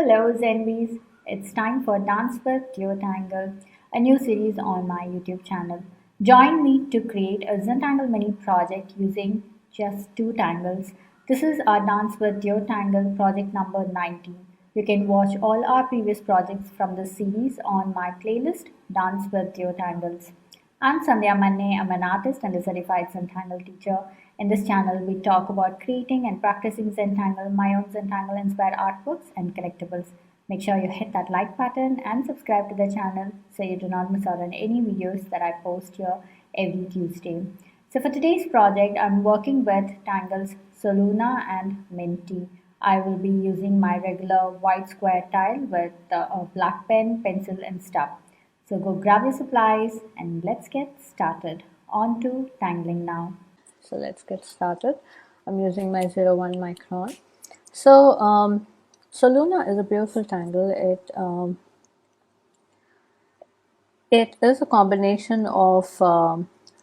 Hello Zenbeez, it's time for Dance with Duo Tangle, a new series on my YouTube channel. Join me to create a Zentangle Mini Project using just two tangles. This is our Dance with Duo Tangle project number 19. You can watch all our previous projects from this series on my playlist Dance with Duo Tangles. I'm SANDHYA MANNE. I'm an artist and a certified Zentangle teacher. In this channel, we talk about creating and practicing Zentangle, my own Zentangle inspired artworks and collectibles. Make sure you hit that like button and subscribe to the channel so you do not miss out on any videos that I post here every Tuesday. So for today's project, I'm working with Tangles SOLUNA and Minty. I will be using my regular white square tile with a black pen, pencil and stub. So go grab your supplies and let's get started. On to tangling now. So let's get started. I'm using my 01 Micron. So Soluna is a beautiful tangle. It is a combination of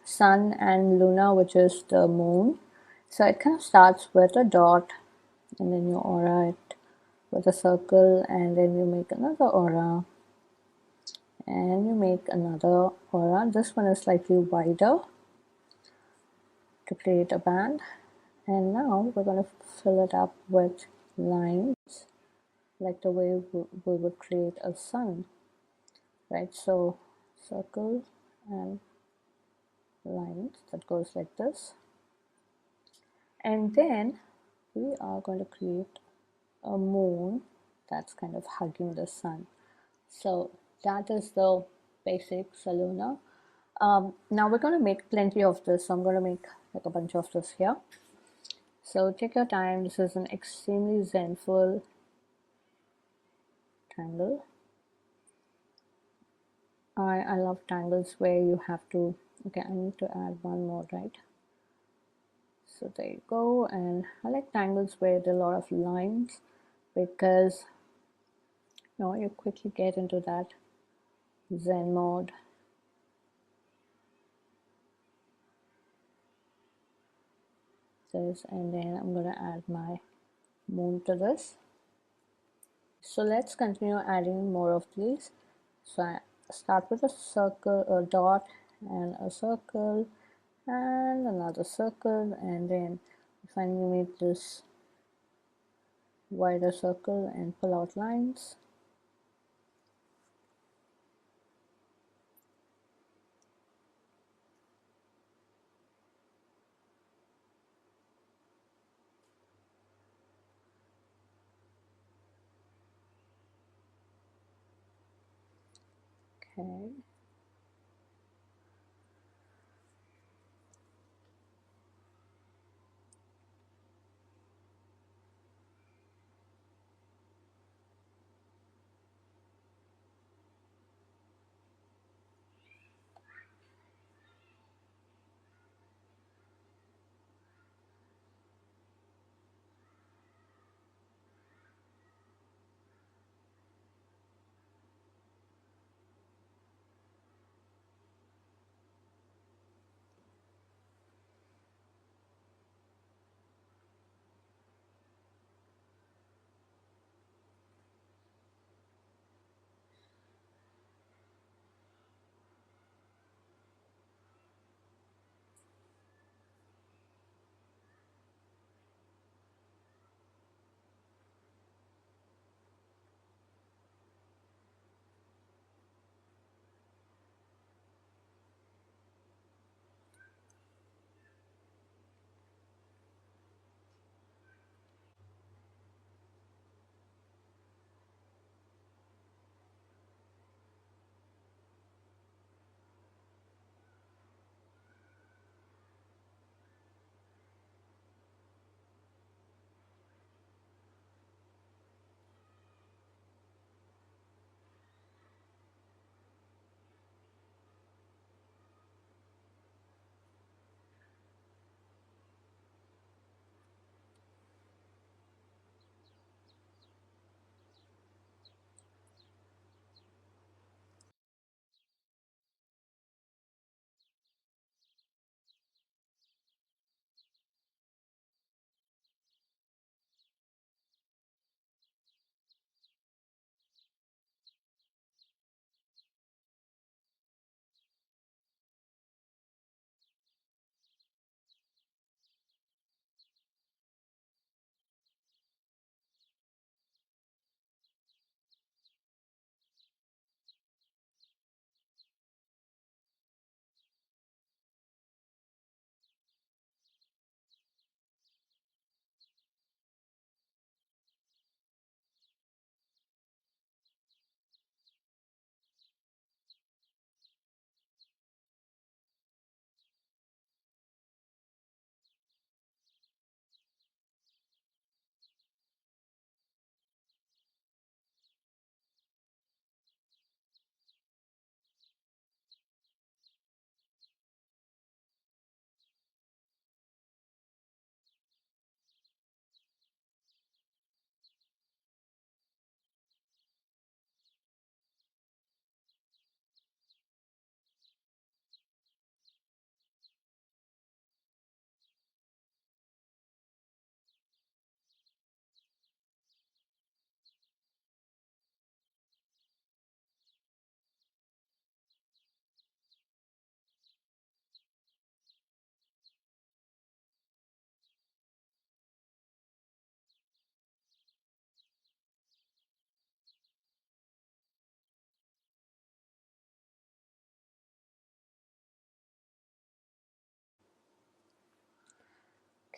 sun and luna, which is the moon. So it kind of starts with a dot, and then you aura it with a circle, and then you make another aura, and you make another aura. This one is slightly wider to create a band. And now we're going to fill it up with lines, like the way we would create a sun, right? So circle and lines that goes like this. And then we are going to create a moon that's kind of hugging the sun. So that is the basic Saluna. Now we're going to make plenty of this. So I'm going to make like a bunch of this here. So take your time. This is an extremely zenful tangle. I love tangles where you have to, okay, I need to add one more, right? So there you go. And I like tangles where there are a lot of lines because you quickly get into that zen mode. This, and then I'm going to add my moon to this. So let's continue adding more of these. So I start with a circle, a dot and a circle and another circle, and then finally make this wider circle and pull out lines. Okay.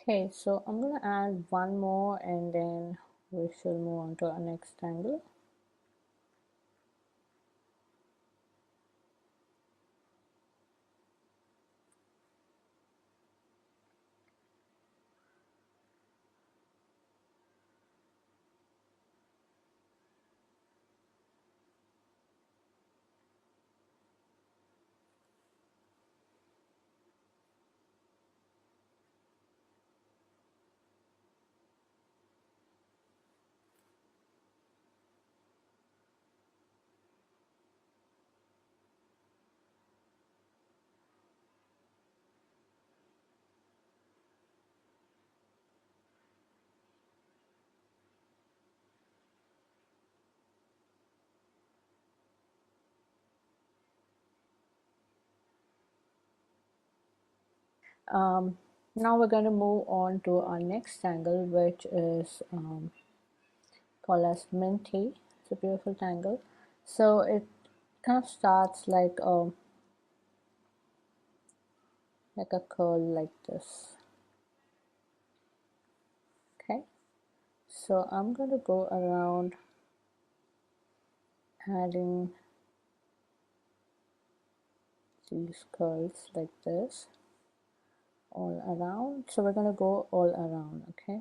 Okay, so I'm gonna add one more and then we shall move on to our next tangle. Now we're going to move on to our next tangle, which is called as Minty. It's a beautiful tangle. So it kind of starts like a curl like this. Okay, so I'm going to go around adding these curls like this all around. So we're going to go all around. Okay.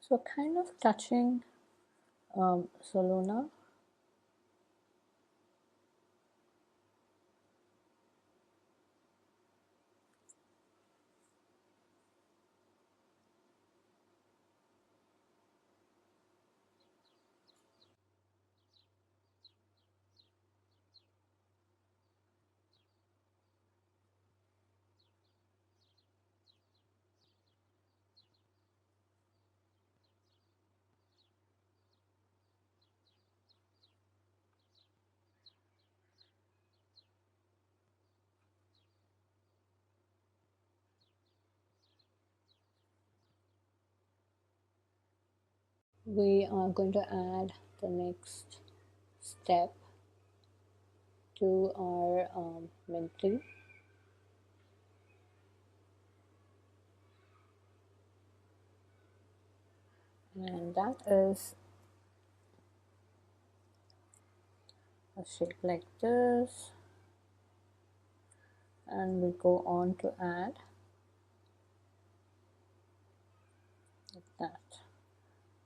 So kind of touching Soluna. We are going to add the next step to our Minty. And that is a shape like this, and we go on to add like that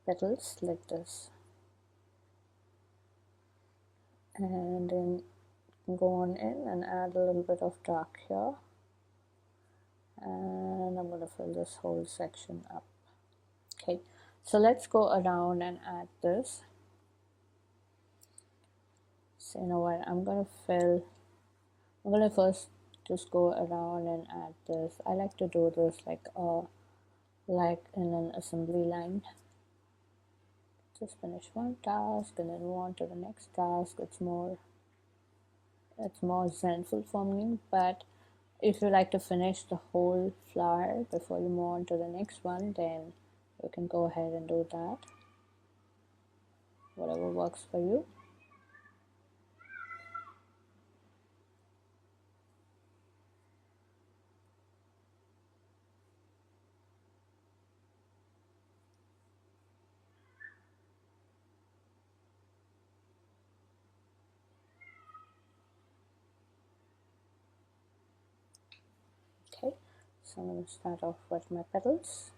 petals like this, and then go on in and add a little bit of dark here, and I'm going to fill this whole section up. Okay, so let's go around and add this. So you know what, I'm going to first just go around and add this. I like to do this like in an assembly line. Just finish one task and then move on to the next task. It's more zenful for me, but if you like to finish the whole flower before you move on to the next one, then you can go ahead and do that. Whatever works for you. Okay, so I'm going to start off with my petals.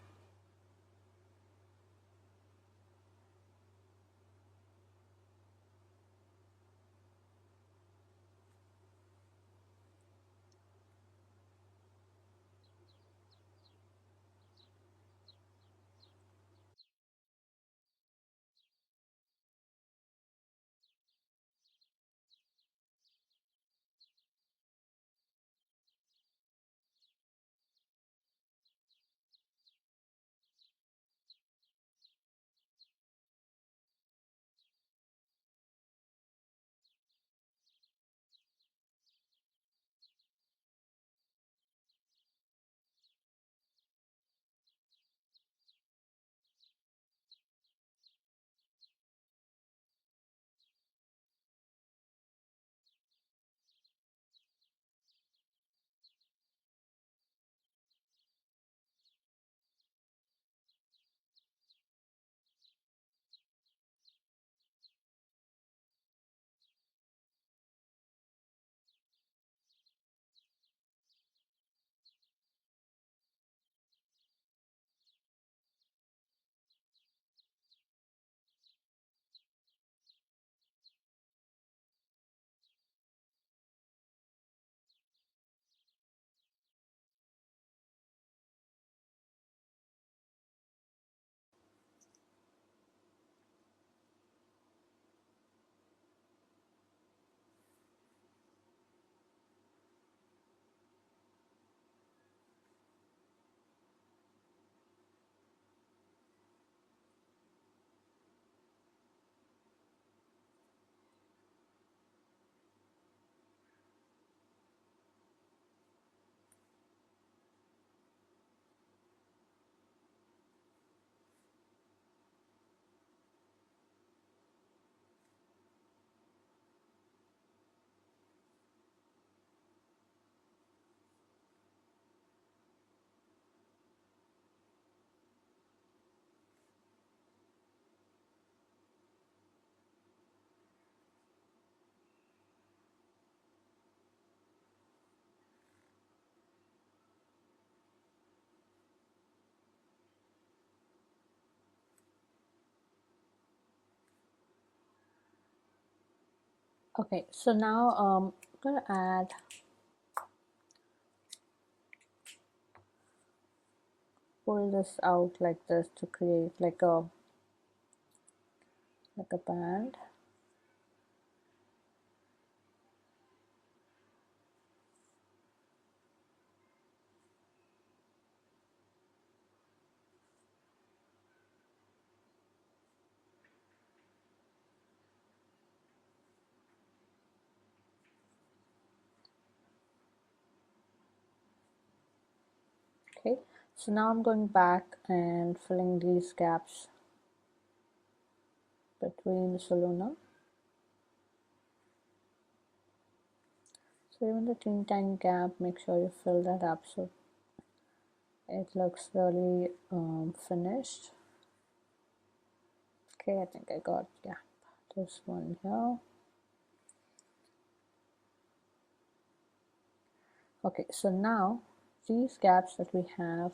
Okay, so now I'm gonna pull this out like this to create like a band. Okay, so now I'm going back and filling these gaps between the SOLUNA. So even the teeny tiny gap, make sure you fill that up so it looks really finished. Okay, I think I got, yeah, this one here. Okay, so now these gaps that we have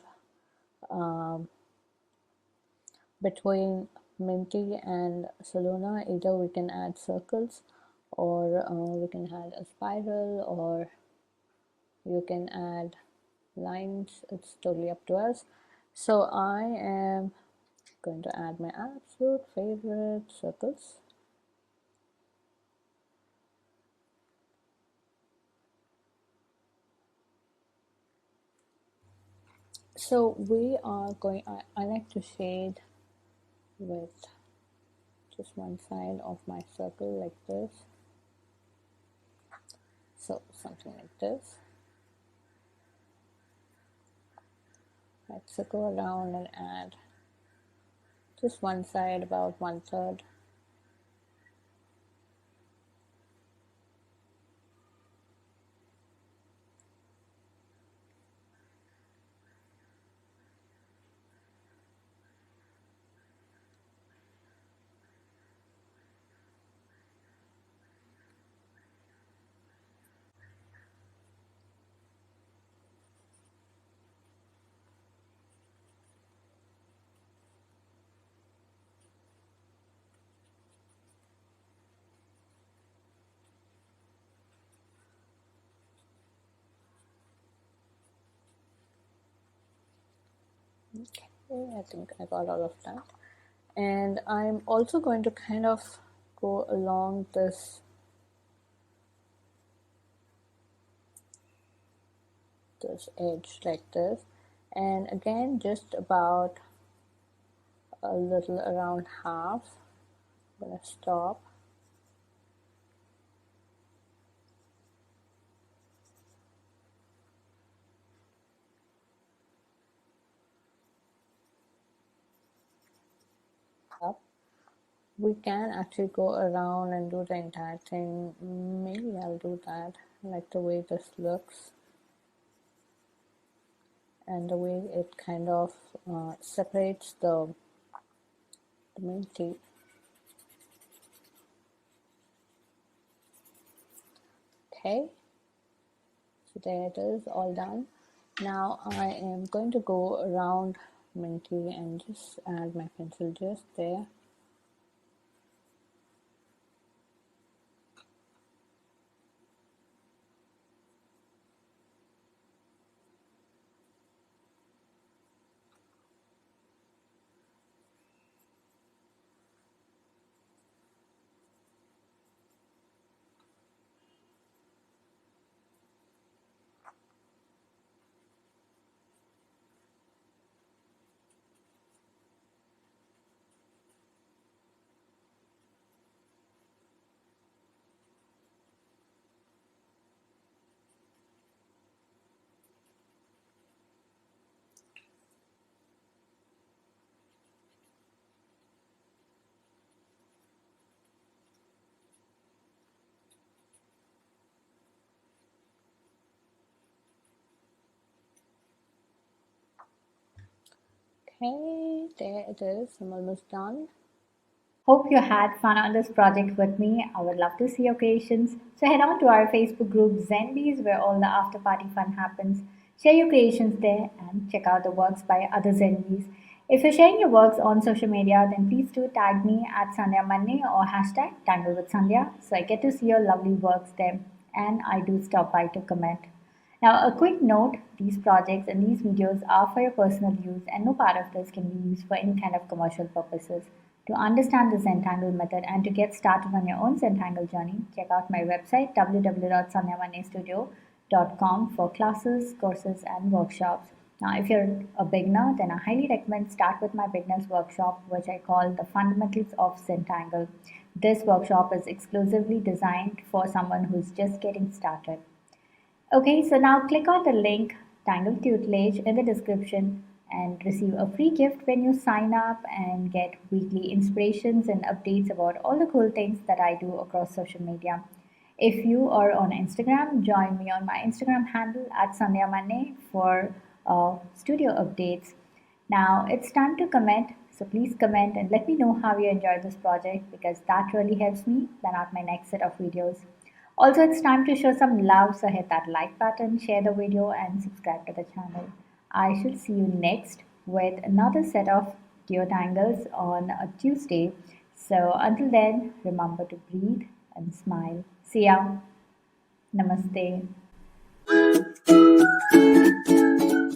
between Minty and SOLUNA, either we can add circles or we can add a spiral, or you can add lines. It's totally up to us. So I am going to add my absolute favorite circles. So we are going, I like to shade with just one side of my circle like this. So something like this. Let's go around and add just one side, about 1/3. Okay, I think I got all of that. And I'm also going to kind of go along this edge like this, and again just about a little around half. I'm gonna stop. Up. We can actually go around and do the entire thing. Maybe I'll do that. I like the way this looks and the way it kind of separates the Minty. Okay, so there it is, all done. Now I am going to go around Minty and just add my pencil just there. Okay, there it is. I'm almost done. Hope you had fun on this project with me. I would love to see your creations. So head on to our Facebook group Zenbeez where all the after party fun happens. Share your creations there and check out the works by other Zenbeez. If you're sharing your works on social media, then please do tag me at Sandhya Manne or hashtag Tangle with Sandhya so I get to see your lovely works there and I do stop by to comment. Now, a quick note, these projects and these videos are for your personal use and no part of this can be used for any kind of commercial purposes. To understand the Zentangle method and to get started on your own Zentangle journey, check out my website www.sandhyamannestudio.com for classes, courses, and workshops. Now, if you're a beginner, then I highly recommend start with my beginners workshop, which I call the fundamentals of Zentangle. This workshop is exclusively designed for someone who's just getting started. Okay, so now click on the link Tangle Tutelage in the description and receive a free gift when you sign up and get weekly inspirations and updates about all the cool things that I do across social media. If you are on Instagram, join me on my Instagram handle at Sandhya Manne for studio updates. Now it's time to comment, so please comment and let me know how you enjoyed this project because that really helps me plan out my next set of videos. Also, it's time to show some love, so hit that like button, share the video, and subscribe to the channel. I shall see you next with another set of Duo Tangles on a Tuesday. So, until then, remember to breathe and smile. See ya. Namaste.